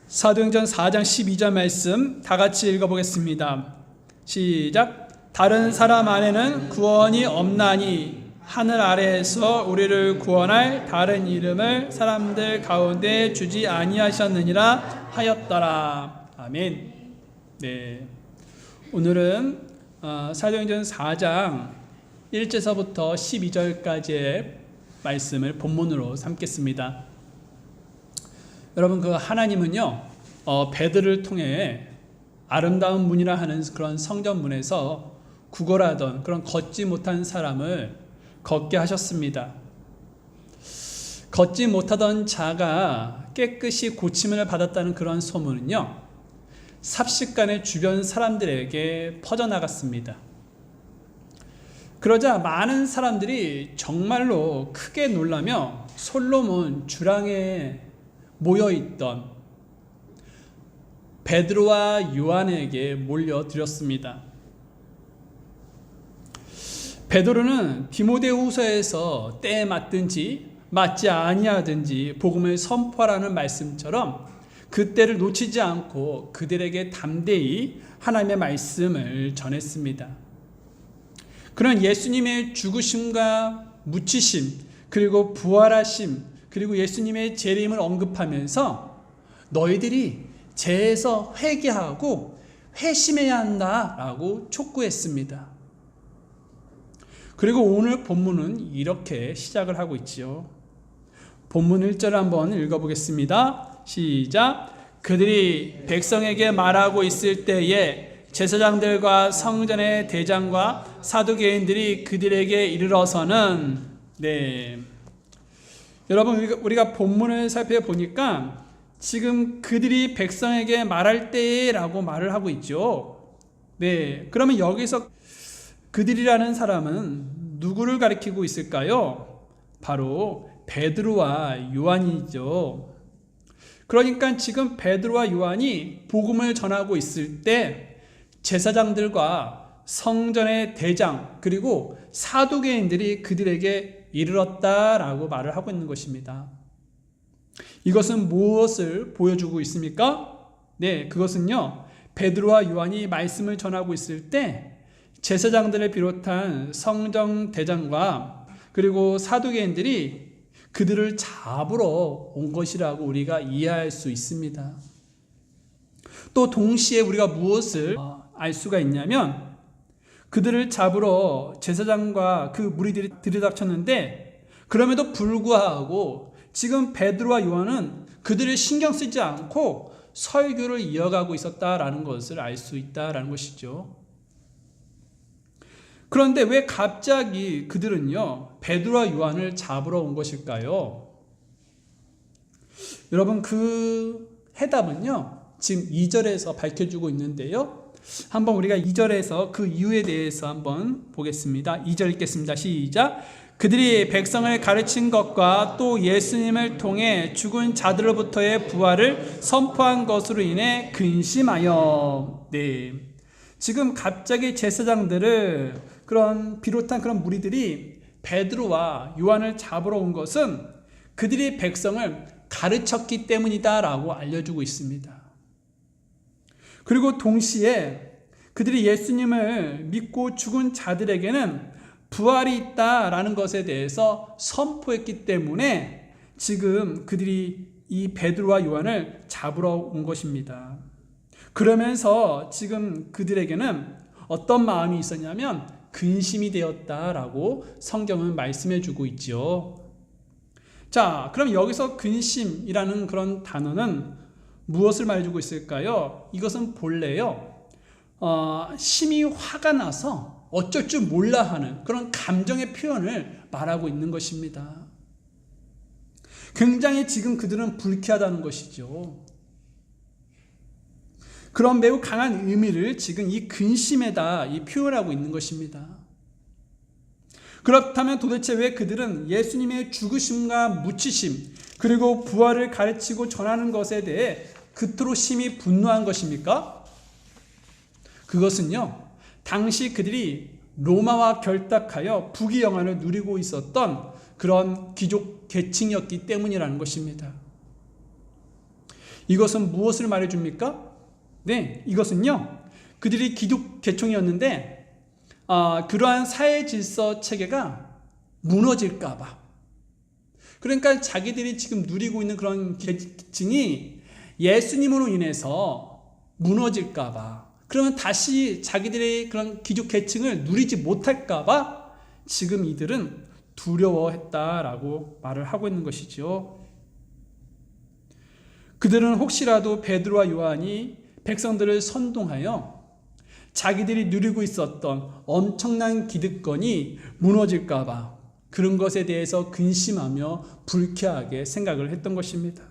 사도행전 4장 12절 말씀 다 같이 읽어보겠습니다. 시작. 다른 사람 안에는 구원이 없나니 하늘 아래에서 우리를 구원할 다른 이름을 사람들 가운데 주지 아니하셨느니라 하였더라. 아멘. 네, 오늘은 사도행전 4장 1절서부터 12절까지의 말씀을 본문으로 삼겠습니다. 여러분, 그 하나님은요, 베드로를 통해 아름다운 문이라 하는 그런 성전문에서 구걸하던 그런 걷지 못한 사람을 걷게 하셨습니다. 걷지 못하던 자가 깨끗이 고침을 받았다는 그런 소문은요, 삽시간에 주변 사람들에게 퍼져나갔습니다. 그러자 많은 사람들이 정말로 크게 놀라며 솔로몬 주랑에 모여있던 베드로와 요한에게 몰려들었습니다. 베드로는 디모데후서에서 때에 맞든지 맞지 아니하든지 복음을 선포하라는 말씀처럼 그 때를 놓치지 않고 그들에게 담대히 하나님의 말씀을 전했습니다. 그런 예수님의 죽으심과 묻히심, 그리고 부활하심, 그리고 예수님의 재림을 언급하면서 너희들이 죄에서 회개하고 회심해야 한다라고 촉구했습니다. 그리고 오늘 본문은 이렇게 시작을 하고 있지요. 본문 1절을 한번 읽어보겠습니다. 시작. 그들이 백성에게 말하고 있을 때에 제사장들과 성전의 대장과 사두개인들이 그들에게 이르러서는, 여러분, 우리가 본문을 살펴보니까 지금 그들이 백성에게 말할 때라고 말을 하고 있죠. 그러면 여기서 그들이라는 사람은 누구를 가리키고 있을까요? 바로 베드로와 요한이죠. 그러니까 지금 베드로와 요한이 복음을 전하고 있을 때 제사장들과 성전의 대장 그리고 사두개인들이 그들에게 이르렀다라고 말을 하고 있는 것입니다. 이것은 무엇을 보여주고 있습니까? 그것은요, 베드로와 요한이 말씀을 전하고 있을 때 제사장들을 비롯한 성전 대장과 그리고 사두개인들이 그들을 잡으러 온 것이라고 우리가 이해할 수 있습니다. 또 동시에 우리가 무엇을 알 수가 있냐면, 그들을 잡으러 제사장과 그 무리들이 들이닥쳤는데 그럼에도 불구하고 지금 베드로와 요한은 그들을 신경 쓰지 않고 설교를 이어가고 있었다라는 것을 알 수 있다라는 것이죠. 그런데 왜 갑자기 그들은요, 베드로와 요한을 잡으러 온 것일까요? 여러분, 그 해답은요, 지금 2절에서 밝혀주고 있는데요, 한번 우리가 2절에서 그 이유에 대해서 한번 보겠습니다. 2절 읽겠습니다. 시작. 그들이 백성을 가르친 것과 또 예수님을 통해 죽은 자들로부터의 부활을 선포한 것으로 인해 근심하여. 지금 갑자기 제사장들을 비롯한 그런 무리들이 베드로와 요한을 잡으러 온 것은 그들이 백성을 가르쳤기 때문이다라고 알려주고 있습니다. 그리고 동시에 그들이 예수님을 믿고 죽은 자들에게는 부활이 있다라는 것에 대해서 선포했기 때문에 지금 그들이 이 베드로와 요한을 잡으러 온 것입니다. 그러면서 지금 그들에게는 어떤 마음이 있었냐면 근심이 되었다라고 성경은 말씀해 주고 있죠. 자, 그럼 여기서 근심이라는 그런 단어는 무엇을 말해주고 있을까요? 이것은 본래요, 심히 화가 나서 어쩔 줄 몰라 하는 그런 감정의 표현을 말하고 있는 것입니다. 굉장히 지금 그들은 불쾌하다는 것이죠. 그런 매우 강한 의미를 지금 이 근심에다 표현하고 있는 것입니다. 그렇다면 도대체 왜 그들은 예수님의 죽으심과 묻히심 그리고 부활을 가르치고 전하는 것에 대해 그토록 심히 분노한 것입니까? 그것은요, 당시 그들이 로마와 결탁하여 부귀영화를 누리고 있었던 그런 귀족 계층이었기 때문이라는 것입니다. 이것은 무엇을 말해줍니까? 네, 이것은요, 그들이 기독 계층이었는데 그러한 사회 질서 체계가 무너질까봐, 그러니까 자기들이 지금 누리고 있는 그런 계층이 예수님으로 인해서 무너질까봐, 그러면 다시 자기들의 그런 기독 계층을 누리지 못할까봐 지금 이들은 두려워했다라고 말을 하고 있는 것이죠. 그들은 혹시라도 베드로와 요한이 백성들을 선동하여 자기들이 누리고 있었던 엄청난 기득권이 무너질까봐 그런 것에 대해서 근심하며 불쾌하게 생각을 했던 것입니다.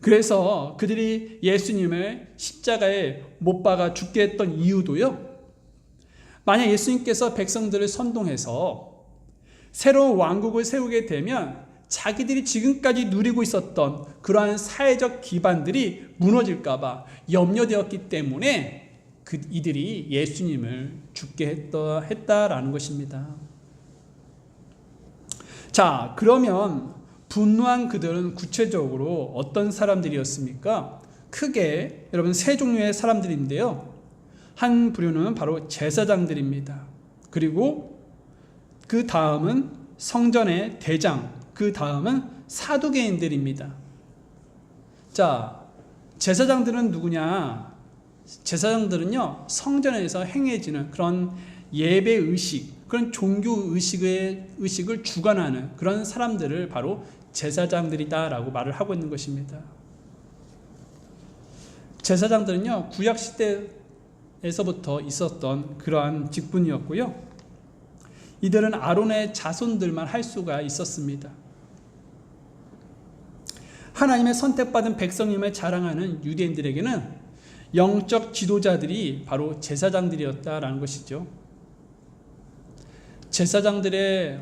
그래서 그들이 예수님을 십자가에 못 박아 죽게 했던 이유도요, 만약 예수님께서 백성들을 선동해서 새로운 왕국을 세우게 되면 자기들이 지금까지 누리고 있었던 그러한 사회적 기반들이 무너질까봐 염려되었기 때문에 이들이 예수님을 죽게 했다라는 것입니다. 자, 그러면 분노한 그들은 구체적으로 어떤 사람들이었습니까? 크게 여러분 세 종류의 사람들인데요, 한 부류는 바로 제사장들입니다. 그리고 그 다음은 성전의 대장, 그 다음은 사두개인들입니다. 자, 제사장들은 누구냐? 제사장들은요, 성전에서 행해지는 그런 예배 의식, 그런 종교 의식을 주관하는 그런 사람들을 바로 제사장들이다라고 말을 하고 있는 것입니다. 제사장들은요, 구약 시대에서부터 있었던 그러한 직분이었고요, 이들은 아론의 자손들만 할 수가 있었습니다. 하나님의 선택받은 백성임을 자랑하는 유대인들에게는 영적 지도자들이 바로 제사장들이었다라는 것이죠. 제사장들의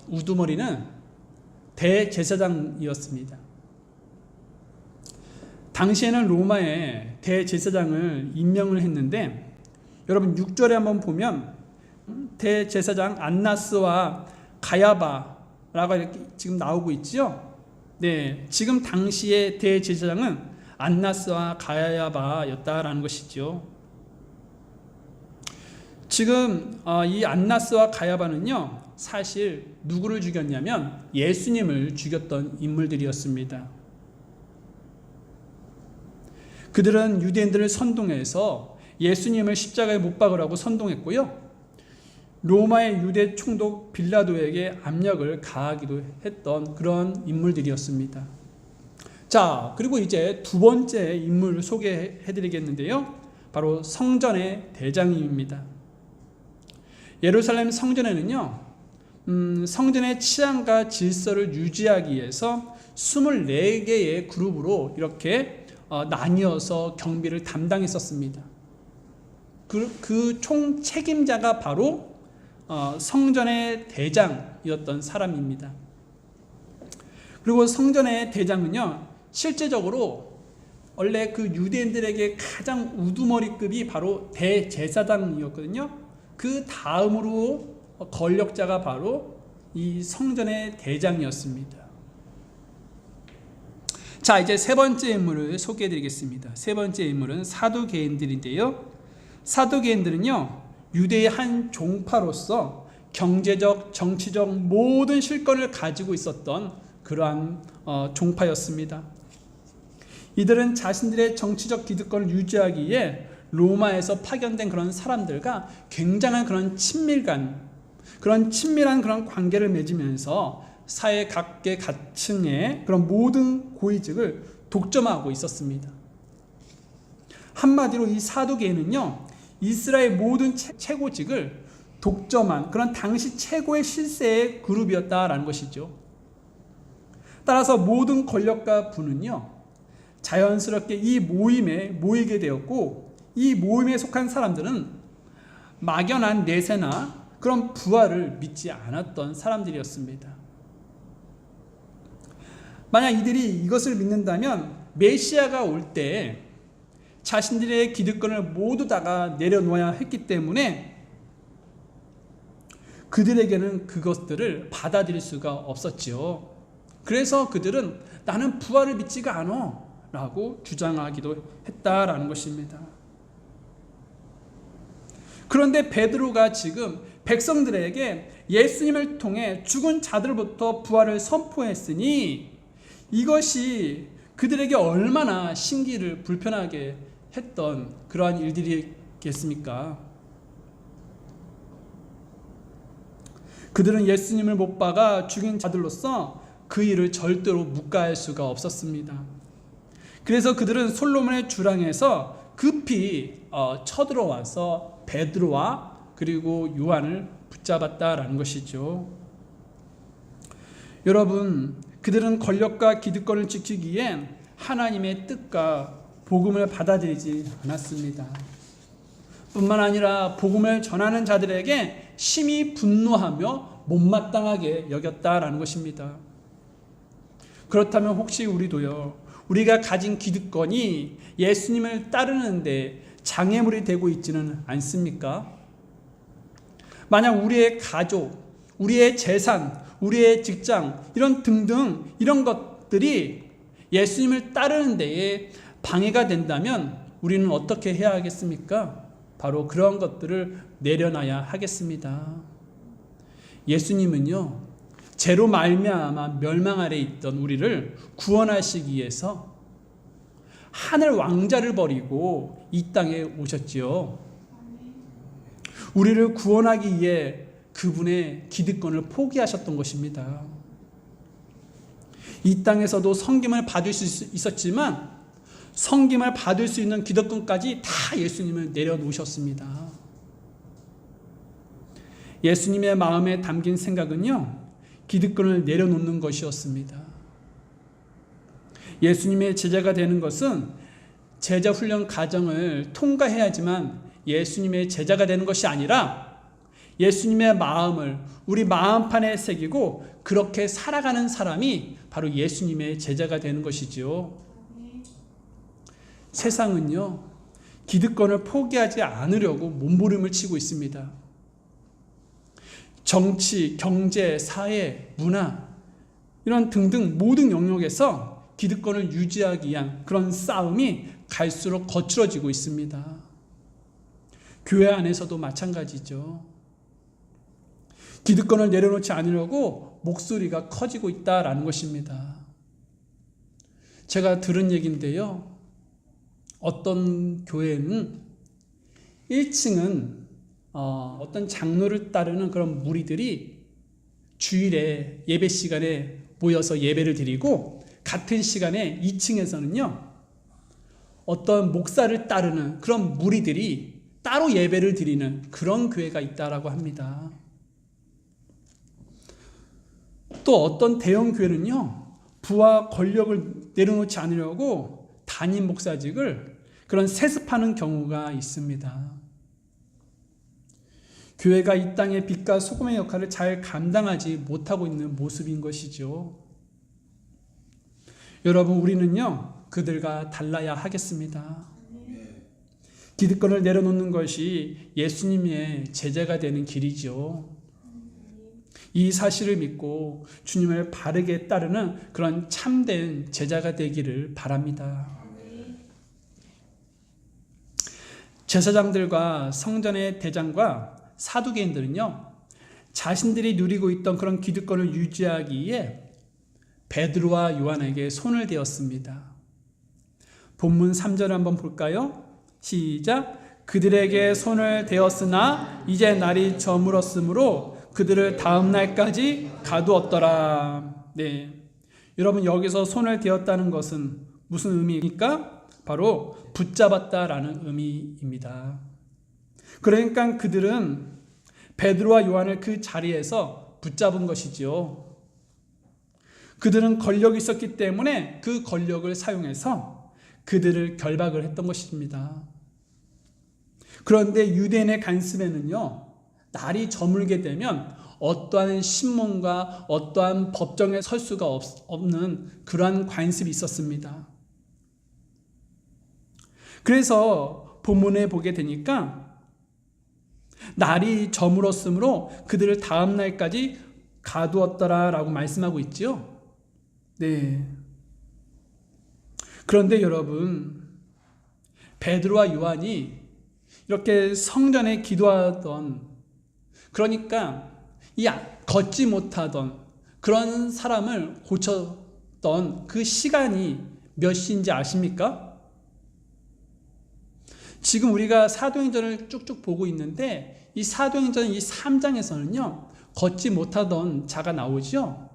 우두머리는 대제사장이었습니다. 당시에는 로마에 대제사장을 임명을 했는데, 여러분 6절에 한번 보면 대제사장 안나스와 가야바라고 이렇게 지금 나오고 있죠. 네, 지금 당시의 대제사장은 안나스와 가야바였다라는 것이죠. 지금 이 안나스와 가야바는요, 사실 누구를 죽였냐면 예수님을 죽였던 인물들이었습니다. 그들은 유대인들을 선동해서 예수님을 십자가에 못 박으라고 선동했고요, 로마의 유대 총독 빌라도에게 압력을 가하기도 했던 그런 인물들이었습니다. 자, 그리고 이제 두 번째 인물을 소개해 드리겠는데요, 바로 성전의 대장입니다. 예루살렘 성전에는요, 성전의 치안과 질서를 유지하기 위해서 24개의 그룹으로 이렇게 나뉘어서 경비를 담당했었습니다. 그 총 책임자가 바로 성전의 대장이었던 사람입니다. 그리고 성전의 대장은요, 실제적으로 원래 그 유대인들에게 가장 우두머리급이 바로 대제사장이었거든요. 그 다음으로 권력자가 바로 이 성전의 대장이었습니다. 자, 이제 세 번째 인물을 소개해 드리겠습니다. 세 번째 인물은 사두개인들인데요, 사두개인들은요, 유대의 한 종파로서 경제적, 정치적 모든 실권을 가지고 있었던 그러한 종파였습니다. 이들은 자신들의 정치적 기득권을 유지하기 위해 로마에서 파견된 그런 사람들과 굉장한 그런 친밀한 그런 관계를 맺으면서 사회 각계 각층의 그런 모든 고위직을 독점하고 있었습니다. 한마디로 이 사두개인은요, 이스라엘 모든 최고직을 독점한 그런 당시 최고의 실세의 그룹이었다라는 것이죠. 따라서 모든 권력과 부는요, 자연스럽게 이 모임에 모이게 되었고, 이 모임에 속한 사람들은 막연한 내세나 그런 부활을 믿지 않았던 사람들이었습니다. 만약 이들이 이것을 믿는다면 메시아가 올 때 자신들의 기득권을 모두 다가 내려놓아야 했기 때문에 그들에게는 그것들을 받아들일 수가 없었지요. 그래서 그들은 나는 부활을 믿지가 않아 라고 주장하기도 했다라는 것입니다. 그런데 베드로가 지금 백성들에게 예수님을 통해 죽은 자들부터 부활을 선포했으니 이것이 그들에게 얼마나 심기를 불편하게 했던 그러한 일들이겠습니까? 그들은 예수님을 못 박아 죽인 자들로서 그 일을 절대로 묵과할 수가 없었습니다. 그래서 그들은 솔로몬의 주랑에서 급히 쳐들어와서 베드로와 그리고 요한을 붙잡았다라는 것이죠. 여러분, 그들은 권력과 기득권을 지키기엔 하나님의 뜻과 복음을 받아들이지 않았습니다. 뿐만 아니라 복음을 전하는 자들에게 심히 분노하며 못마땅하게 여겼다라는 것입니다. 그렇다면 혹시 우리도요, 우리가 가진 기득권이 예수님을 따르는데 장애물이 되고 있지는 않습니까? 만약 우리의 가족, 우리의 재산, 우리의 직장 이런 등등 이런 것들이 예수님을 따르는 데에 방해가 된다면 우리는 어떻게 해야 하겠습니까? 바로 그런 것들을 내려놔야 하겠습니다. 예수님은요, 죄로 말미암아 멸망 아래 있던 우리를 구원하시기 위해서 하늘 왕자를 버리고 이 땅에 오셨지요. 우리를 구원하기 위해 그분의 기득권을 포기하셨던 것입니다. 이 땅에서도 섬김을 받을 수 있었지만 섬김을 받을 수 있는 기득권까지 다 예수님을 내려놓으셨습니다. 예수님의 마음에 담긴 생각은요, 기득권을 내려놓는 것이었습니다. 예수님의 제자가 되는 것은 제자 훈련 과정을 통과해야지만 예수님의 제자가 되는 것이 아니라 예수님의 마음을 우리 마음판에 새기고 그렇게 살아가는 사람이 바로 예수님의 제자가 되는 것이지요. 세상은요, 기득권을 포기하지 않으려고 몸부림을 치고 있습니다. 정치, 경제, 사회, 문화 이런 등등 모든 영역에서 기득권을 유지하기 위한 그런 싸움이 갈수록 거칠어지고 있습니다. 교회 안에서도 마찬가지죠. 기득권을 내려놓지 않으려고 목소리가 커지고 있다라는 것입니다. 제가 들은 얘기인데요, 어떤 교회는 1층은 어떤 장로를 따르는 그런 무리들이 주일에 예배 시간에 모여서 예배를 드리고 같은 시간에 2층에서는요 어떤 목사를 따르는 그런 무리들이 따로 예배를 드리는 그런 교회가 있다라고 합니다. 또 어떤 대형 교회는요 부와 권력을 내려놓지 않으려고 담임 목사직을 그런 세습하는 경우가 있습니다. 교회가 이 땅의 빛과 소금의 역할을 잘 감당하지 못하고 있는 모습인 것이죠. 여러분, 우리는요 그들과 달라야 하겠습니다. 기득권을 내려놓는 것이 예수님의 제자가 되는 길이죠. 이 사실을 믿고 주님을 바르게 따르는 그런 참된 제자가 되기를 바랍니다. 제사장들과 성전의 대장과 사두개인들은요 자신들이 누리고 있던 그런 기득권을 유지하기 위해 베드로와 요한에게 손을 대었습니다. 본문 3절을 한번 볼까요? 시작. 그들에게 손을 대었으나 이제 날이 저물었으므로 그들을 다음 날까지 가두었더라. 네, 여러분, 여기서 손을 대었다는 것은 무슨 의미입니까? 바로 붙잡았다라는 의미입니다. 그러니까 그들은 베드로와 요한을 그 자리에서 붙잡은 것이지요. 그들은 권력이 있었기 때문에 그 권력을 사용해서 그들을 결박을 했던 것입니다. 그런데 유대인의 관습에는요 날이 저물게 되면 어떠한 신문과 어떠한 법정에 설 수가 없는 그러한 관습이 있었습니다. 그래서 본문에 보게 되니까 날이 저물었으므로 그들을 다음 날까지 가두었더라라고 말씀하고 있죠. 네. 그런데 여러분, 베드로와 요한이 이렇게 성전에 기도하던, 그러니까 이 걷지 못하던 그런 사람을 고쳤던 그 시간이 몇 시인지 아십니까? 지금 우리가 사도행전을 쭉쭉 보고 있는데 이 사도행전 이 3장에서는요 걷지 못하던 자가 나오죠.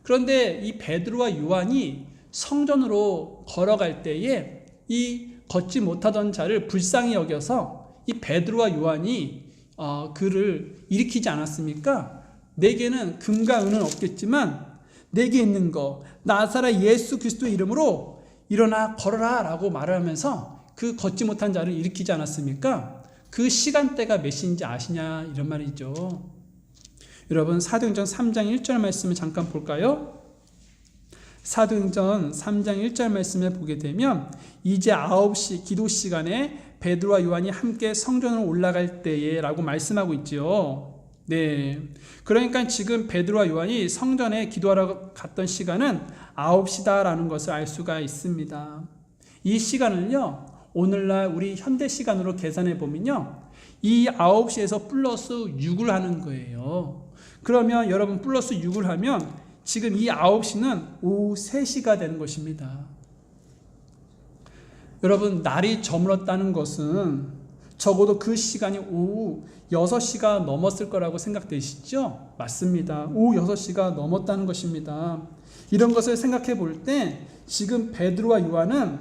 그런데 이 베드로와 요한이 성전으로 걸어갈 때에 이 걷지 못하던 자를 불쌍히 여겨서 이 베드로와 요한이 그를 일으키지 않았습니까? 내게는 금과 은은 없겠지만 내게 있는 거 나사렛 예수 그리스도의 이름으로 일어나 걸어라 라고 말을 하면서 그 걷지 못한 자를 일으키지 않았습니까? 그 시간대가 몇 시인지 아시냐 이런 말이죠. 여러분 사도행전 3장 1절 말씀을 잠깐 볼까요? 사도행전 3장 1절 말씀을 보게 되면 이제 9시 기도 시간에 베드로와 요한이 함께 성전으로 올라갈 때에 라고 말씀하고 있죠. 네, 그러니까 지금 베드로와 요한이 성전에 기도하러 갔던 시간은 9시다 라는 것을 알 수가 있습니다. 이 시간을요 오늘날 우리 현대 시간으로 계산해 보면요 이 9시에서 플러스 6을 하는 거예요. 그러면 여러분 플러스 6을 하면 지금 이 9시는 오후 3시가 되는 것입니다. 여러분 날이 저물었다는 것은 적어도 그 시간이 오후 6시가 넘었을 거라고 생각되시죠? 맞습니다. 오후 6시가 넘었다는 것입니다. 이런 것을 생각해 볼 때 지금 베드로와 요한은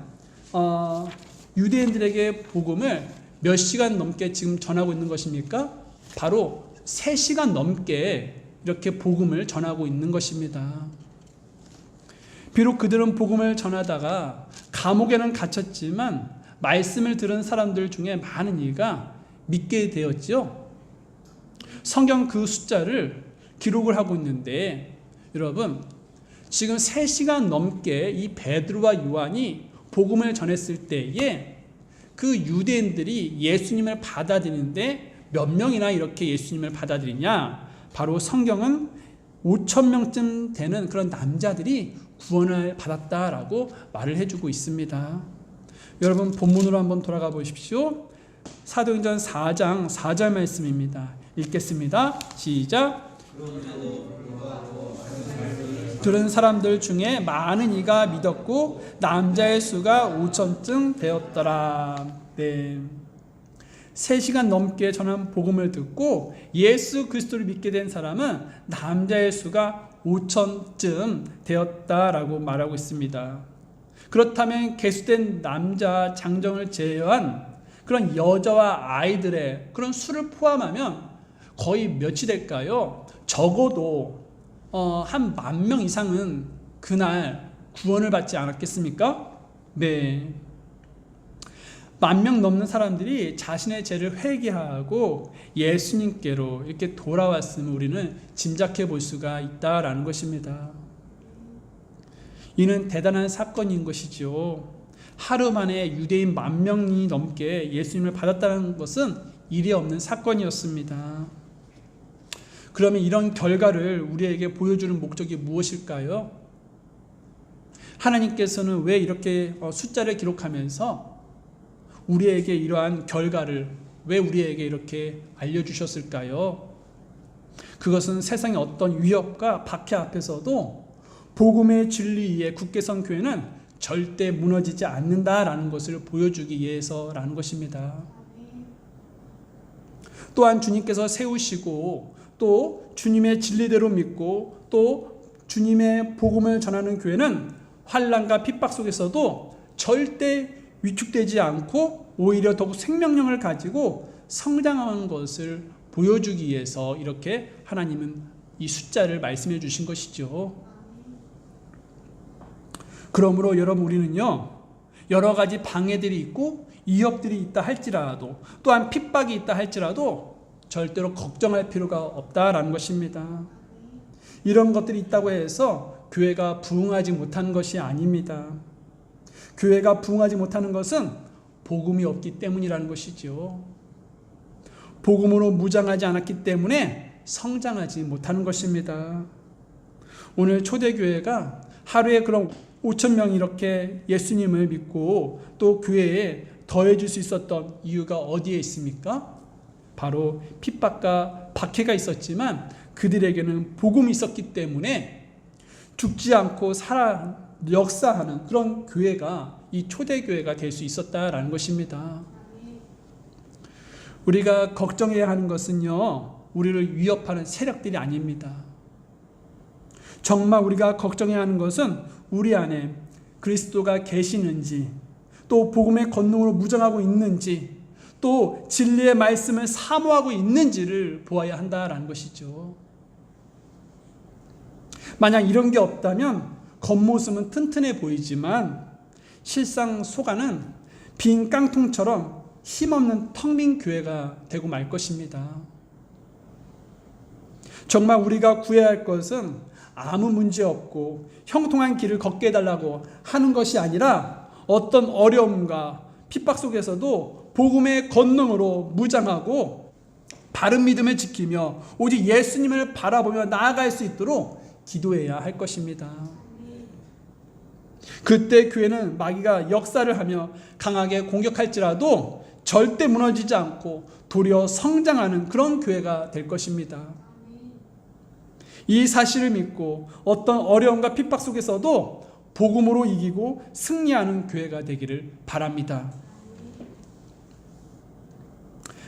유대인들에게 복음을 몇 시간 넘게 지금 전하고 있는 것입니까? 바로 3시간 넘게 이렇게 복음을 전하고 있는 것입니다. 비록 그들은 복음을 전하다가 감옥에는 갇혔지만 말씀을 들은 사람들 중에 많은 이가 믿게 되었죠. 성경 그 숫자를 기록을 하고 있는데 여러분 지금 3시간 넘게 이 베드로와 요한이 복음을 전했을 때에 그 유대인들이 예수님을 받아들이는데 몇 명이나 이렇게 예수님을 받아들이냐? 바로 성경은 5,000명쯤 되는 그런 남자들이 구원을 받았다라고 말을 해주고 있습니다. 여러분 본문으로 한번 돌아가 보십시오. 사도행전 4장 4절 말씀입니다. 읽겠습니다. 시작. 들은 사람들 중에 많은 이가 믿었고 남자의 수가 5,000쯤 되었더라. 네. 3시간 넘게 전한 복음을 듣고 예수 그리스도를 믿게 된 사람은 남자의 수가 5,000쯤 되었다라고 말하고 있습니다. 그렇다면 계수된 남자 장정을 제외한 그런 여자와 아이들의 그런 수를 포함하면 거의 몇이 될까요? 적어도 한 10,000명 이상은 그날 구원을 받지 않았겠습니까? 네. 10,000명 넘는 사람들이 자신의 죄를 회개하고 예수님께로 이렇게 돌아왔음을 우리는 짐작해 볼 수가 있다라는 것입니다. 이는 대단한 사건인 것이죠. 하루 만에 유대인 10,000명이 넘게 예수님을 받았다는 것은 일이 없는 사건이었습니다. 그러면 이런 결과를 우리에게 보여주는 목적이 무엇일까요? 하나님께서는 왜 이렇게 숫자를 기록하면서 우리에게 이러한 결과를 왜 우리에게 이렇게 알려주셨을까요? 그것은 세상의 어떤 위협과 박해 앞에서도 복음의 진리에 굳게 선 교회는 절대 무너지지 않는다라는 것을 보여주기 위해서라는 것입니다. 또한 주님께서 세우시고 또 주님의 진리대로 믿고 또 주님의 복음을 전하는 교회는 환난과 핍박 속에서도 절대 위축되지 않고 오히려 더욱 생명력을 가지고 성장하는 것을 보여주기 위해서 이렇게 하나님은 이 숫자를 말씀해 주신 것이죠. 그러므로 여러분 우리는요 여러 가지 방해들이 있고 위협들이 있다 할지라도 또한 핍박이 있다 할지라도 절대로 걱정할 필요가 없다라는 것입니다. 이런 것들이 있다고 해서 교회가 부흥하지 못한 것이 아닙니다. 교회가 부흥하지 못하는 것은 복음이 없기 때문이라는 것이죠. 복음으로 무장하지 않았기 때문에 성장하지 못하는 것입니다. 오늘 초대교회가 하루에 그런 5천 명이 이렇게 예수님을 믿고 또 교회에 더해질 수 있었던 이유가 어디에 있습니까? 바로 핍박과 박해가 있었지만 그들에게는 복음이 있었기 때문에 죽지 않고 역사하는 그런 교회가 이 초대교회가 될 수 있었다라는 것입니다. 우리가 걱정해야 하는 것은요, 우리를 위협하는 세력들이 아닙니다. 정말 우리가 걱정해야 하는 것은 우리 안에 그리스도가 계시는지, 또 복음의 권능으로 무장하고 있는지, 또 진리의 말씀을 사모하고 있는지를 보아야 한다라는 것이죠. 만약 이런 게 없다면 겉모습은 튼튼해 보이지만 실상 속 안은 빈 깡통처럼 힘없는 텅 빈 교회가 되고 말 것입니다. 정말 우리가 구해야 할 것은 아무 문제 없고 형통한 길을 걷게 해달라고 하는 것이 아니라 어떤 어려움과 핍박 속에서도 복음의 권능으로 무장하고 바른 믿음을 지키며 오직 예수님을 바라보며 나아갈 수 있도록 기도해야 할 것입니다. 그때 교회는 마귀가 역사를 하며 강하게 공격할지라도 절대 무너지지 않고 도리어 성장하는 그런 교회가 될 것입니다. 이 사실을 믿고 어떤 어려움과 핍박 속에서도 복음으로 이기고 승리하는 교회가 되기를 바랍니다.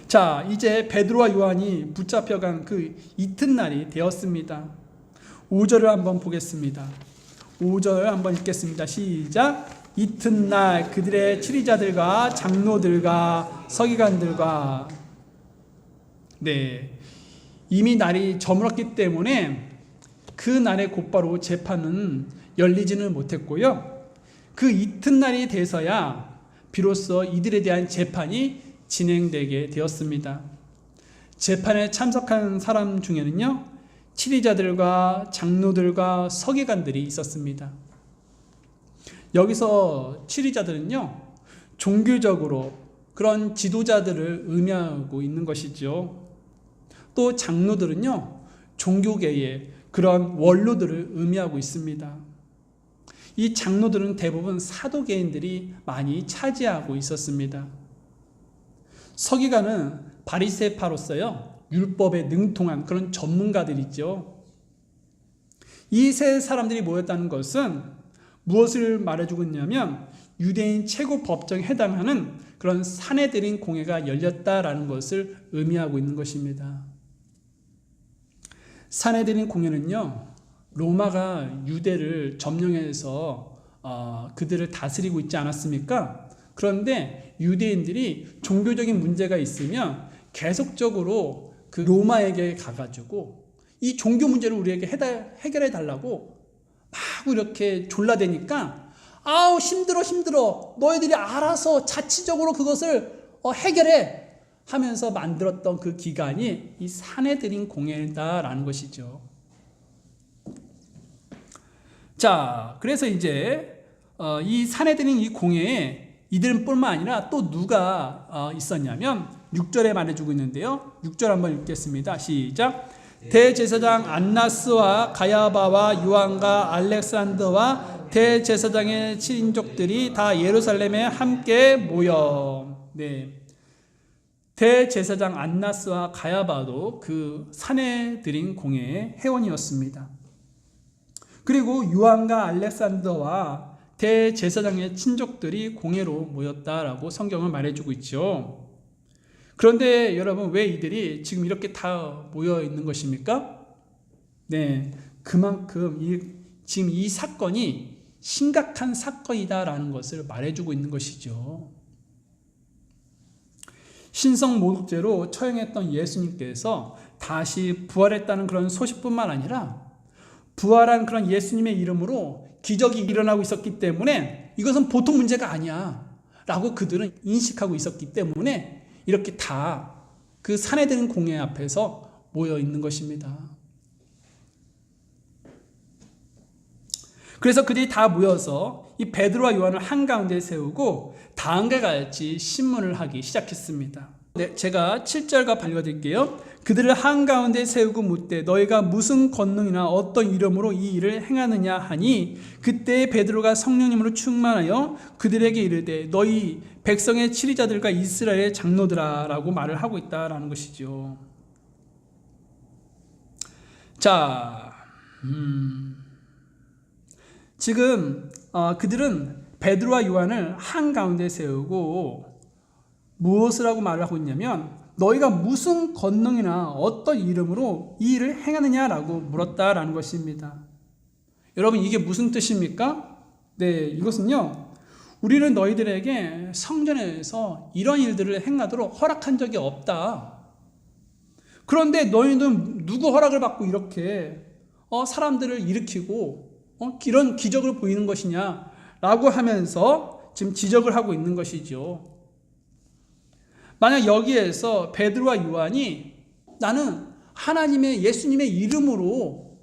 자, 이제 베드로와 요한이 붙잡혀간 그 이튿날이 되었습니다. 5절을 한번 보겠습니다. 5절 한번 읽겠습니다. 시작. 이튿날 그들의 치리자들과 장로들과 서기관들과 이미 날이 저물었기 때문에 그 날에 곧바로 재판은 열리지는 못했고요. 그 이튿날이 돼서야 비로소 이들에 대한 재판이 진행되게 되었습니다. 재판에 참석한 사람 중에는요, 치리자들과 장로들과 서기관들이 있었습니다. 여기서 치리자들은요, 종교적으로 그런 지도자들을 의미하고 있는 것이죠. 또 장로들은요, 종교계의 그런 원로들을 의미하고 있습니다. 이 장로들은 대부분 사도계인들이 많이 차지하고 있었습니다. 서기관은 바리새파로서요, 율법에 능통한 그런 전문가들이죠. 이 세 사람들이 모였다는 것은 무엇을 말해주고 있냐면 유대인 최고 법정에 해당하는 그런 산헤드린 공회가 열렸다라는 것을 의미하고 있는 것입니다. 산헤드린 공회는요, 로마가 유대를 점령해서 그들을 다스리고 있지 않았습니까? 그런데 유대인들이 종교적인 문제가 있으면 계속적으로 그 로마에게 가가지고 이 종교 문제를 우리에게 해결해 달라고 막 이렇게 졸라대니까 아우 힘들어 너희들이 알아서 자치적으로 그것을 해결해 하면서 만들었던 그 기관이 이 산헤드린 공회다라는 것이죠. 자, 그래서 이제 이 산헤드린 이 공회에 이들뿐만 아니라 또 누가 있었냐면 6절에 말해주고 있는데요. 6절 한번 읽겠습니다. 시작. 대제사장 안나스와 가야바와 요한과 알렉산더와 대제사장의 친족들이 다 예루살렘에 함께 모여. 대제사장 안나스와 가야바도 그 산헤드린 공회의 회원이었습니다. 그리고 요한과 알렉산더와 대제사장의 친족들이 공회로 모였다라고 성경은 말해주고 있죠. 그런데 여러분, 왜 이들이 지금 이렇게 다 모여 있는 것입니까? 그만큼 지금 이 사건이 심각한 사건이다라는 것을 말해주고 있는 것이죠. 신성모독죄로 처형했던 예수님께서 다시 부활했다는 그런 소식뿐만 아니라 부활한 그런 예수님의 이름으로 기적이 일어나고 있었기 때문에 이것은 보통 문제가 아니야 라고 그들은 인식하고 있었기 때문에 이렇게 다 그 산헤드린 공회 앞에서 모여 있는 것입니다. 그래서 그들이 다 모여서 이 베드로와 요한을 한가운데 세우고 다음과 같이 신문을 하기 시작했습니다. 제가 7절과 읽어드릴게요. 그들을 한가운데 세우고 묻되 너희가 무슨 권능이나 어떤 이름으로 이 일을 행하느냐 하니 그때 베드로가 성령님으로 충만하여 그들에게 이르되 너희 백성의 치리자들과 이스라엘의 장로들아 라고 말을 하고 있다라는 것이죠. 자, 지금 그들은 베드로와 요한을 한가운데 세우고 무엇을 하고 말을 하고 있냐면 너희가 무슨 권능이나 어떤 이름으로 이 일을 행하느냐라고 물었다라는 것입니다. 여러분 이게 무슨 뜻입니까? 네, 이것은요. 우리는 너희들에게 성전에서 이런 일들을 행하도록 허락한 적이 없다. 그런데 너희는 누구 허락을 받고 이렇게 사람들을 일으키고 이런 기적을 보이는 것이냐라고 하면서 지금 지적을 하고 있는 것이죠. 만약 여기에서 베드로와 요한이 나는 하나님의 예수님의 이름으로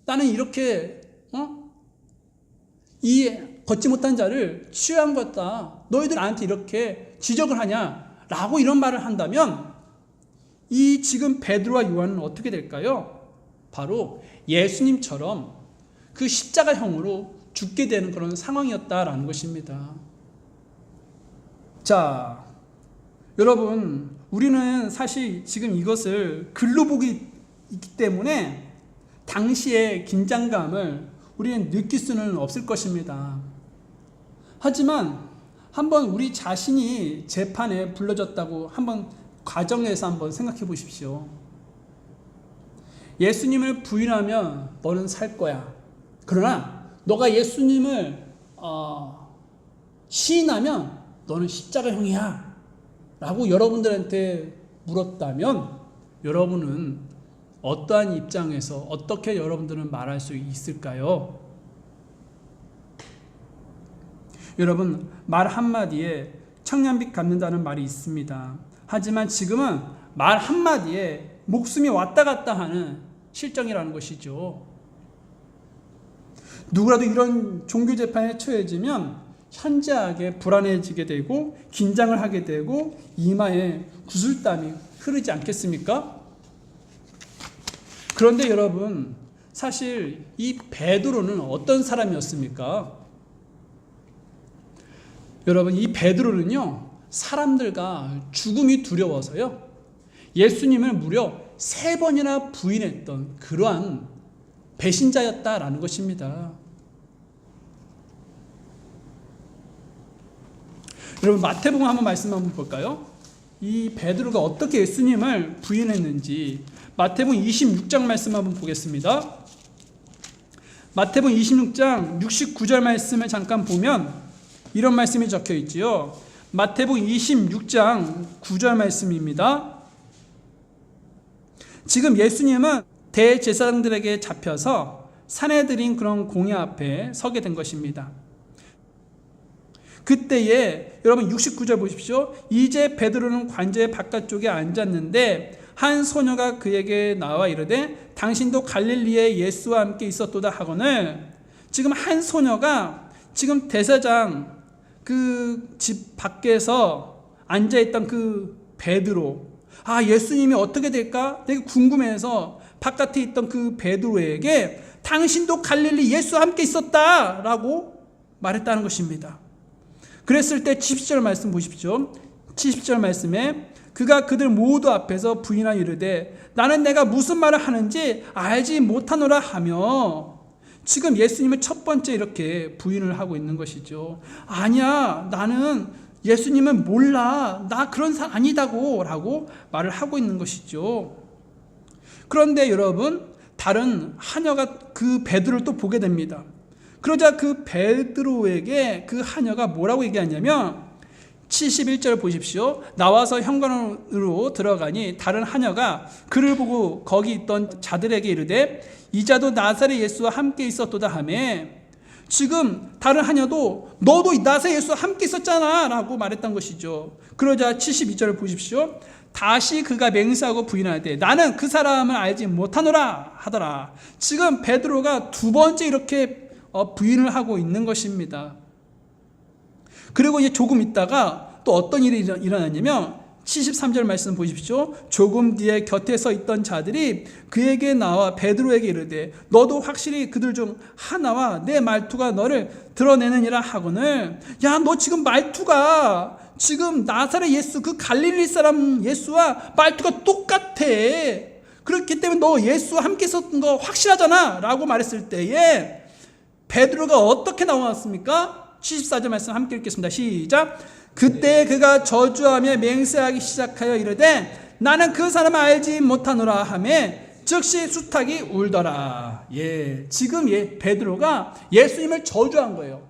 나는 이렇게 이 걷지 못한 자를 치유한 것다. 너희들 나한테 이렇게 지적을 하냐라고 이런 말을 한다면 이 지금 베드로와 요한은 어떻게 될까요? 바로 예수님처럼 그 십자가형으로 죽게 되는 그런 상황이었다라는 것입니다. 자, 여러분 우리는 사실 지금 이것을 글로 보기 있기 때문에 당시의 긴장감을 우리는 느낄 수는 없을 것입니다. 하지만 한번 우리 자신이 재판에 불러졌다고 한번 과정에서 한번 생각해 보십시오. 예수님을 부인하면 너는 살 거야. 그러나 너가 예수님을 시인하면 너는 십자가형이야 라고 여러분들한테 물었다면 여러분은 어떠한 입장에서 어떻게 여러분들은 말할 수 있을까요? 여러분 말 한마디에 청량빛 갚는다는 말이 있습니다. 하지만 지금은 말 한마디에 목숨이 왔다 갔다 하는 실정이라는 것이죠. 누구라도 이런 종교재판에 처해지면 현저하게 불안해지게 되고 긴장을 하게 되고 이마에 구슬땀이 흐르지 않겠습니까? 그런데 여러분 사실 이 베드로는 어떤 사람이었습니까? 여러분 이 베드로는요 사람들과 죽음이 두려워서요 예수님을 무려 3번이나 부인했던 그러한 배신자였다라는 것입니다. 여러분 마태복음 한번 말씀 한번 볼까요? 이 베드로가 어떻게 예수님을 부인했는지 마태복음 26장 말씀 한번 보겠습니다. 마태복음 26장 69절 말씀을 잠깐 보면 이런 말씀이 적혀 있지요. 마태복음 26장 9절 말씀입니다. 지금 예수님은 대제사장들에게 잡혀서 사내들인 그런 공회 앞에 서게 된 것입니다. 그때에 여러분 69절 보십시오. 이제 베드로는 관제 바깥쪽에 앉았는데 한 소녀가 그에게 나와 이르되 당신도 갈릴리에 예수와 함께 있었도다 하거늘 지금 한 소녀가 지금 대제사장 그 집 밖에서 앉아있던 그 베드로 예수님이 어떻게 될까 되게 궁금해서 바깥에 있던 그 베드로에게 당신도 갈릴리 예수와 함께 있었다라고 말했다는 것입니다. 그랬을 때 70절 말씀 보십시오. 70절 말씀에 그가 그들 모두 앞에서 부인하여 이르되 나는 내가 무슨 말을 하는지 알지 못하노라 하며 지금 예수님을 첫 번째 이렇게 부인을 하고 있는 것이죠. 아니야 나는 예수님을 몰라 나 그런 사람 아니다고 라고 말을 하고 있는 것이죠. 그런데 여러분 다른 하녀가 그 베드로를 또 보게 됩니다. 그러자 그 베드로에게 그 하녀가 뭐라고 얘기하냐면 71절 보십시오. 나와서 현관으로 들어가니 다른 하녀가 그를 보고 거기 있던 자들에게 이르되 이자도 나사렛 예수와 함께 있었도다 하며 지금 다른 하녀도 너도 나사렛 예수와 함께 있었잖아 라고 말했던 것이죠. 그러자 72절을 보십시오. 다시 그가 맹세하고 부인하되 나는 그 사람을 알지 못하노라 하더라. 지금 베드로가 두 번째 이렇게 부인을 하고 있는 것입니다. 그리고 이제 조금 있다가 또 어떤 일이 일어났냐면 73절 말씀 보십시오. 조금 뒤에 곁에 서 있던 자들이 그에게 나와 베드로에게 이르되 너도 확실히 그들 중 하나와 내 말투가 너를 드러내느니라 하거늘. 야, 너 지금 말투가 지금 나사렛 예수, 그 갈릴리 사람 예수와 말투가 똑같아. 그렇기 때문에 너 예수와 함께 있었던 거 확실하잖아 라고 말했을 때에 베드로가 어떻게 나왔습니까? 74절 말씀 함께 읽겠습니다. 시작. 그때 그가 저주하며 맹세하기 시작하여 이르되 나는 그 사람을 알지 못하노라 하며 즉시 수탉이 울더라. 지금 베드로가 예수님을 저주한 거예요.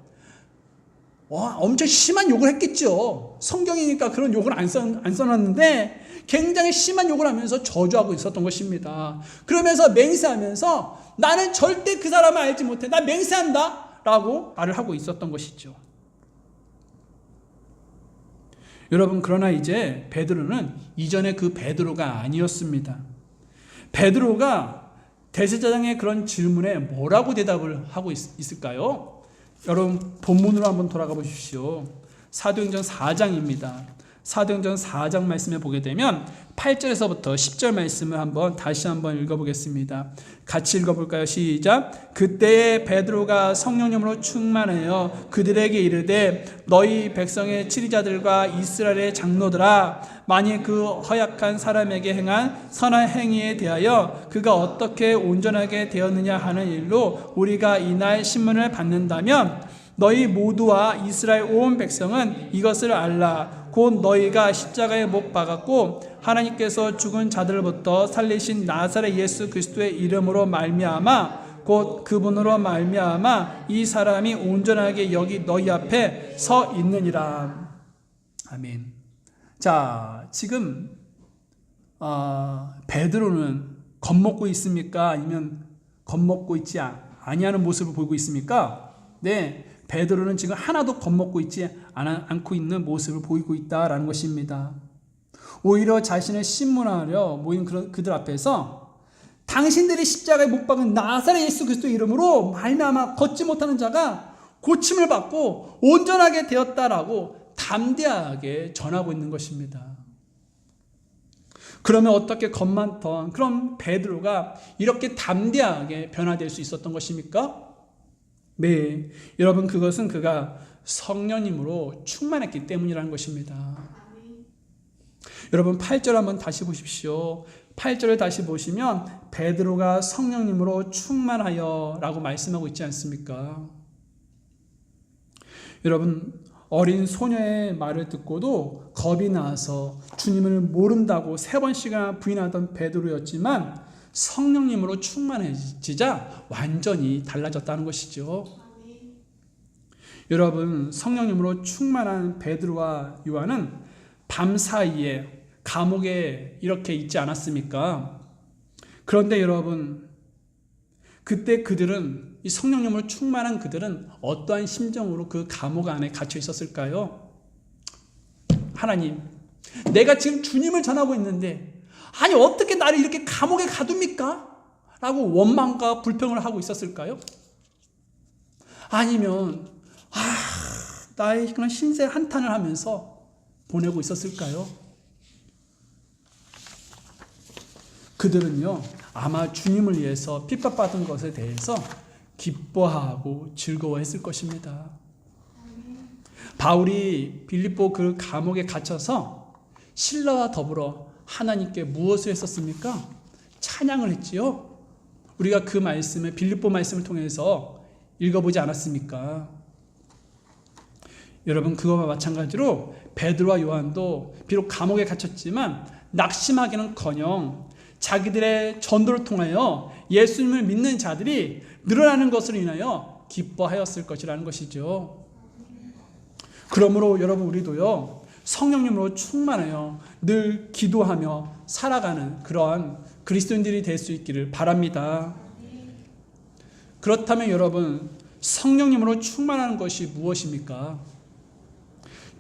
엄청 심한 욕을 했겠죠. 성경이니까 그런 욕을 안 써놨는데 굉장히 심한 욕을 하면서 저주하고 있었던 것입니다. 그러면서 맹세하면서 나는 절대 그 사람을 알지 못해. 나 맹세한다 라고 말을 하고 있었던 것이죠. 여러분, 그러나 이제 베드로는 이전에 그 베드로가 아니었습니다. 베드로가 대제사장의 그런 질문에 뭐라고 대답을 하고 있을까요? 여러분, 본문으로 한번 돌아가 보십시오. 사도행전 4장입니다. 사도행전 4장 말씀에 보게 되면 8절에서부터 10절 말씀을 다시 한번 읽어보겠습니다. 같이 읽어볼까요? 시작. 그때에 베드로가 성령님으로 충만하여 그들에게 이르되 너희 백성의 치리자들과 이스라엘의 장로들아, 만일 그 허약한 사람에게 행한 선한 행위에 대하여 그가 어떻게 온전하게 되었느냐 하는 일로 우리가 이날 신문을 받는다면 너희 모두와 이스라엘 온 백성은 이것을 알라. 곧 너희가 십자가에 못 박았고 하나님께서 죽은 자들부터 살리신 나사렛 예수 그리스도의 이름으로 말미암아 곧 그분으로 말미암아 이 사람이 온전하게 여기 너희 앞에 서 있느니라. 아멘. 자, 지금 베드로는 겁먹고 있습니까? 아니면 겁먹고 있지 아니하는 모습을 보이고 있습니까? 네, 베드로는 지금 하나도 겁먹고 있지 않고 있는 모습을 보이고 있다라는 것입니다. 오히려 자신을 신문하려 모인 그들 앞에서 당신들이 십자가에 못 박은 나사렛 예수 그리스도의 이름으로 말미암아 걷지 못하는 자가 고침을 받고 온전하게 되었다라고 담대하게 전하고 있는 것입니다. 그러면 어떻게 겁 많던 그런 베드로가 이렇게 담대하게 변화될 수 있었던 것입니까? 네, 여러분, 그것은 그가 성령님으로 충만했기 때문이라는 것입니다. 여러분, 8절 한번 다시 보십시오. 8절을 다시 보시면 베드로가 성령님으로 충만하여 라고 말씀하고 있지 않습니까? 여러분, 어린 소녀의 말을 듣고도 겁이 나서 주님을 모른다고 3번씩이나 부인하던 베드로였지만 성령님으로 충만해지자 완전히 달라졌다는 것이죠. 여러분, 성령님으로 충만한 베드로와 요한은 밤사이에 감옥에 이렇게 있지 않았습니까? 그런데 여러분, 그때 그들은, 이 성령님으로 충만한 그들은 어떠한 심정으로 그 감옥 안에 갇혀 있었을까요? 하나님, 내가 지금 주님을 전하고 있는데 아니 어떻게 나를 이렇게 감옥에 가둡니까? 라고 원망과 불평을 하고 있었을까요? 아니면 나의 그런 신세 한탄을 하면서 보내고 있었을까요? 그들은요, 아마 주님을 위해서 핍박받은 것에 대해서 기뻐하고 즐거워했을 것입니다. 바울이 빌립보 그 감옥에 갇혀서 신라와 더불어 하나님께 무엇을 했었습니까? 찬양을 했지요. 우리가 그 말씀을, 빌립보 말씀을 통해서 읽어보지 않았습니까? 여러분, 그거와 마찬가지로 베드로와 요한도 비록 감옥에 갇혔지만 낙심하기는커녕 자기들의 전도를 통하여 예수님을 믿는 자들이 늘어나는 것을 인하여 기뻐하였을 것이라는 것이죠. 그러므로 여러분, 우리도요, 성령님으로 충만하여 늘 기도하며 살아가는 그러한 그리스도인들이 될 수 있기를 바랍니다. 그렇다면 여러분, 성령님으로 충만하는 것이 무엇입니까?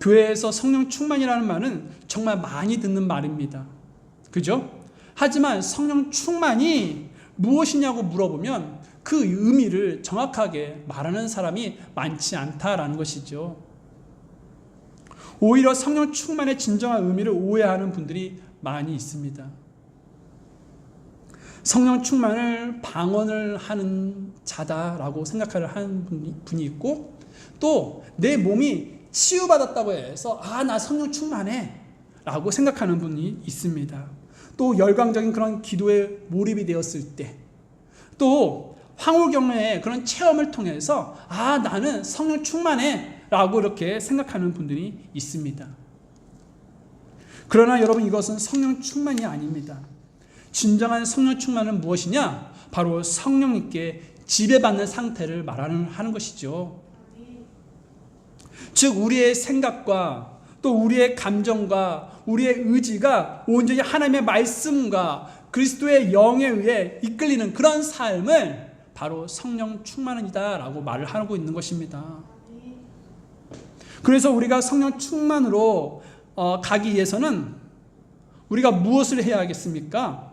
교회에서 성령 충만이라는 말은 정말 많이 듣는 말입니다. 그죠? 하지만 성령 충만이 무엇이냐고 물어보면 그 의미를 정확하게 말하는 사람이 많지 않다라는 것이죠. 오히려 성령 충만의 진정한 의미를 오해하는 분들이 많이 있습니다. 성령 충만을 방언을 하는 자다라고 생각하는 분이 있고, 또 내 몸이 치유받았다고 해서 나 성령 충만해 라고 생각하는 분이 있습니다. 또 열광적인 그런 기도에 몰입이 되었을 때, 또 황홀경의 그런 체험을 통해서 나는 성령 충만해 라고 이렇게 생각하는 분들이 있습니다. 그러나 여러분, 이것은 성령 충만이 아닙니다. 진정한 성령 충만은 무엇이냐? 바로 성령님께 지배받는 상태를 말하는 것이죠. 즉 우리의 생각과 또 우리의 감정과 우리의 의지가 온전히 하나님의 말씀과 그리스도의 영에 의해 이끌리는 그런 삶을 바로 성령 충만이다 라고 말을 하고 있는 것입니다. 그래서 우리가 성령 충만으로 가기 위해서는 우리가 무엇을 해야 하겠습니까?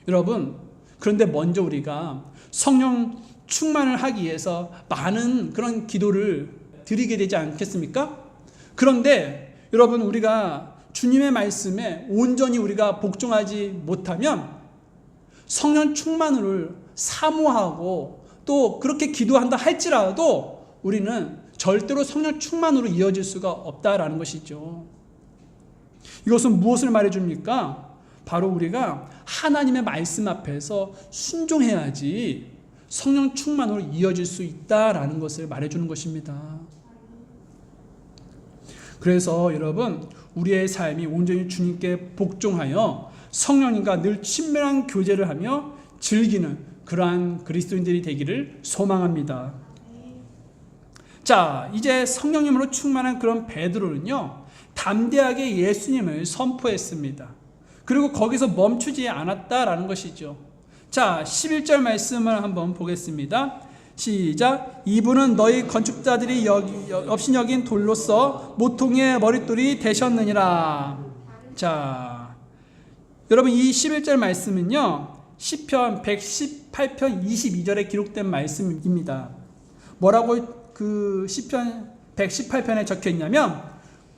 여러분, 그런데 먼저 우리가 성령 충만을 하기 위해서 많은 그런 기도를 드리게 되지 않겠습니까? 그런데 여러분, 우리가 주님의 말씀에 온전히 우리가 복종하지 못하면 성령 충만을 사모하고 또 그렇게 기도한다 할지라도 우리는 절대로 성령 충만으로 이어질 수가 없다라는 것이죠. 이것은 무엇을 말해줍니까? 바로 우리가 하나님의 말씀 앞에서 순종해야지 성령 충만으로 이어질 수 있다라는 것을 말해주는 것입니다. 그래서 여러분, 우리의 삶이 온전히 주님께 복종하여 성령님과 늘 친밀한 교제를 하며 즐기는 그러한 그리스도인들이 되기를 소망합니다. 자, 이제 성령님으로 충만한 그런 베드로는요, 담대하게 예수님을 선포했습니다. 그리고 거기서 멈추지 않았다라는 것이죠. 자, 11절 말씀을 한번 보겠습니다. 시작. 이분은 너희 건축자들이 없인 여긴 돌로서 모퉁이의 머릿돌이 되셨느니라. 자, 여러분, 이 11절 말씀은요, 시편 118편 22절에 기록된 말씀입니다. 뭐라고 그 시편 118편에 적혀 있냐면,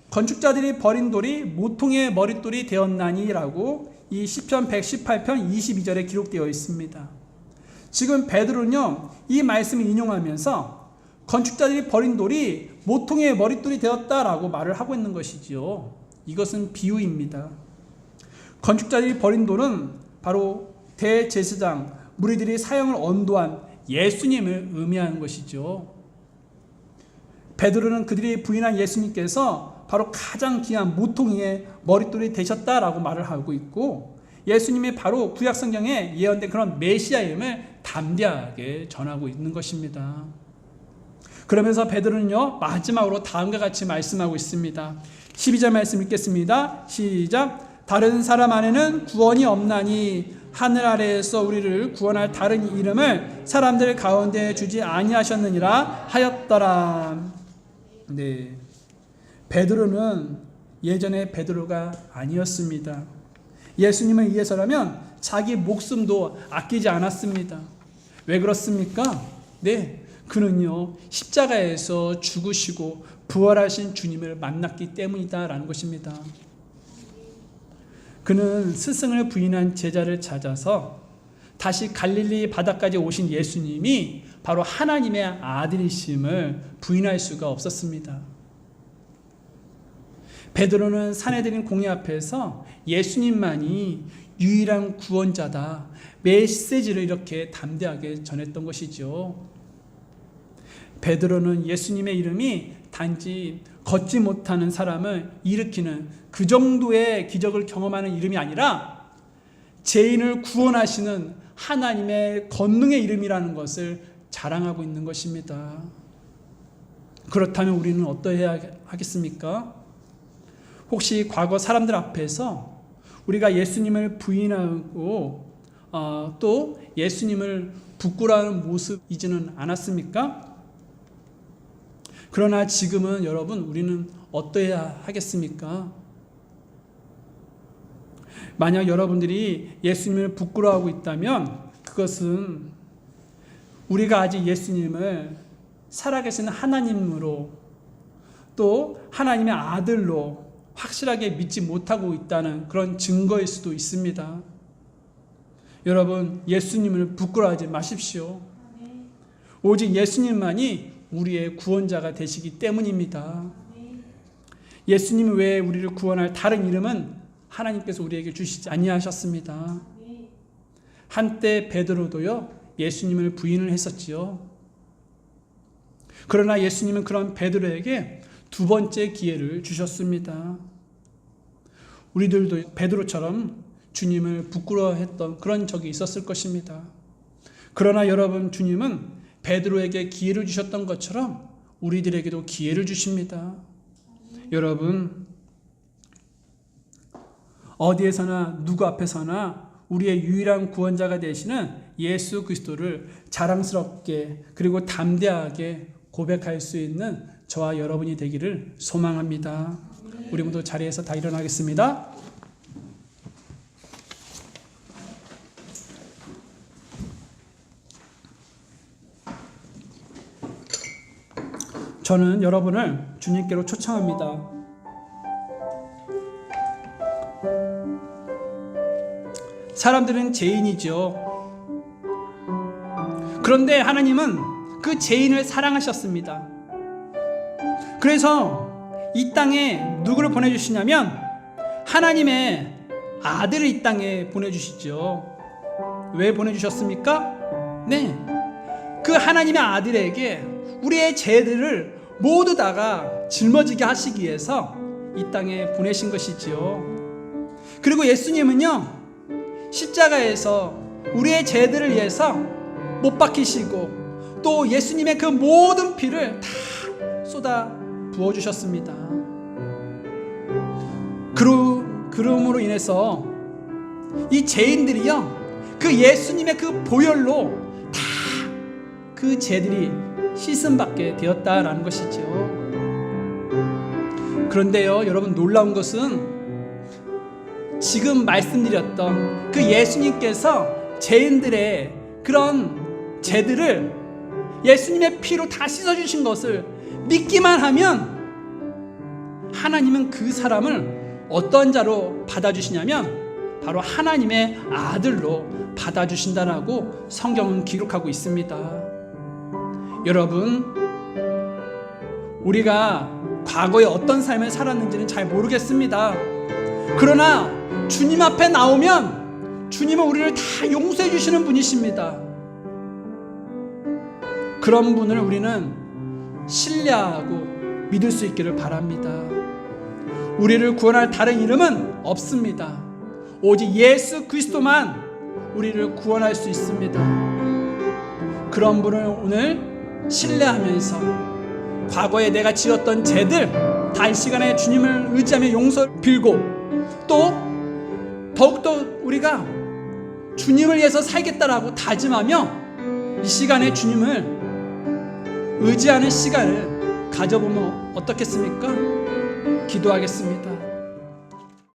건축자들이 버린 돌이 모퉁이의 머릿돌이 되었나니라고 이 시편 118편 22절에 기록되어 있습니다. 지금 베드로는요, 이 말씀을 인용하면서 건축자들이 버린 돌이 모퉁이의 머릿돌이 되었다라고 말을 하고 있는 것이지요. 이것은 비유입니다. 건축자들이 버린 돌은 바로 대제사장 무리들이 사형을 언도한 예수님을 의미하는 것이죠. 베드로는 그들이 부인한 예수님께서 바로 가장 귀한 모퉁이의 머릿돌이 되셨다라고 말을 하고 있고, 예수님이 바로 구약성경에 예언된 그런 메시아임을 담대하게 전하고 있는 것입니다. 그러면서 베드로는요, 마지막으로 다음과 같이 말씀하고 있습니다. 12절 말씀 읽겠습니다. 시작. 다른 사람 안에는 구원이 없나니 하늘 아래에서 우리를 구원할 다른 이름을 사람들 가운데 주지 아니하셨느니라 하였더라. 네, 베드로는 예전에 베드로가 아니었습니다. 예수님을 위해서라면 자기 목숨도 아끼지 않았습니다. 왜 그렇습니까? 네, 그는요, 십자가에서 죽으시고 부활하신 주님을 만났기 때문이다라는 것입니다. 그는 스승을 부인한 제자를 찾아서 다시 갈릴리 바다까지 오신 예수님이 바로 하나님의 아들이심을 부인할 수가 없었습니다. 베드로는 사내들인 공회 앞에서 예수님만이 유일한 구원자다, 메시지를 이렇게 담대하게 전했던 것이죠. 베드로는 예수님의 이름이 단지 걷지 못하는 사람을 일으키는 그 정도의 기적을 경험하는 이름이 아니라 죄인을 구원하시는 하나님의 권능의 이름이라는 것을 자랑하고 있는 것입니다. 그렇다면 우리는 어떠해야 하겠습니까? 혹시 과거 사람들 앞에서 우리가 예수님을 부인하고 또 예수님을 부끄러워하는 모습이지는 않았습니까? 그러나 지금은 여러분, 우리는 어떠해야 하겠습니까? 만약 여러분들이 예수님을 부끄러워하고 있다면 그것은 우리가 아직 예수님을 살아계신 하나님으로, 또 하나님의 아들로 확실하게 믿지 못하고 있다는 그런 증거일 수도 있습니다. 여러분, 예수님을 부끄러워하지 마십시오. 오직 예수님만이 우리의 구원자가 되시기 때문입니다. 예수님이 왜 우리를 구원할 다른 이름은 하나님께서 우리에게 주시지 아니하셨습니다. 한때 베드로도요, 예수님을 부인을 했었지요. 그러나 예수님은 그런 베드로에게 두 번째 기회를 주셨습니다. 우리들도 베드로처럼 주님을 부끄러워했던 그런 적이 있었을 것입니다. 그러나 여러분, 주님은 베드로에게 기회를 주셨던 것처럼 우리들에게도 기회를 주십니다. 여러분, 어디에서나 누구 앞에서나 우리의 유일한 구원자가 되시는 예수 그리스도를 자랑스럽게 그리고 담대하게 고백할 수 있는 저와 여러분이 되기를 소망합니다. 우리 모두 자리에서 다 일어나겠습니다. 저는 여러분을 주님께로 초청합니다. 사람들은 죄인이죠. 그런데 하나님은 그 죄인을 사랑하셨습니다. 그래서 이 땅에 누구를 보내주시냐면 하나님의 아들을 이 땅에 보내주시죠. 왜 보내주셨습니까? 네, 그 하나님의 아들에게 우리의 죄들을 모두 다가 짊어지게 하시기 위해서 이 땅에 보내신 것이지요. 그리고 예수님은요, 십자가에서 우리의 죄들을 위해서 못 박히시고 또 예수님의 그 모든 피를 다 쏟아 부어주셨습니다. 그러므로 인해서 이 죄인들이요, 그 예수님의 그 보혈로 다 그 죄들이 씻음받게 되었다라는 것이죠. 그런데요, 여러분, 놀라운 것은 지금 말씀드렸던 그 예수님께서 죄인들의 그런 죄들을 예수님의 피로 다 씻어주신 것을 믿기만 하면 하나님은 그 사람을 어떤 자로 받아주시냐면 바로 하나님의 아들로 받아주신다라고 성경은 기록하고 있습니다. 여러분, 우리가 과거에 어떤 삶을 살았는지는 잘 모르겠습니다. 그러나 주님 앞에 나오면 주님은 우리를 다 용서해 주시는 분이십니다. 그런 분을 우리는 신뢰하고 믿을 수 있기를 바랍니다. 우리를 구원할 다른 이름은 없습니다. 오직 예수 그리스도만 우리를 구원할 수 있습니다. 그런 분을 오늘 신뢰하면서 과거에 내가 지었던 죄들 다 이 시간에 주님을 의지하며 용서 빌고 또 더욱더 우리가 주님을 위해서 살겠다라고 다짐하며 이 시간에 주님을 의지하는 시간을 가져보면 어떻겠습니까? 기도하겠습니다.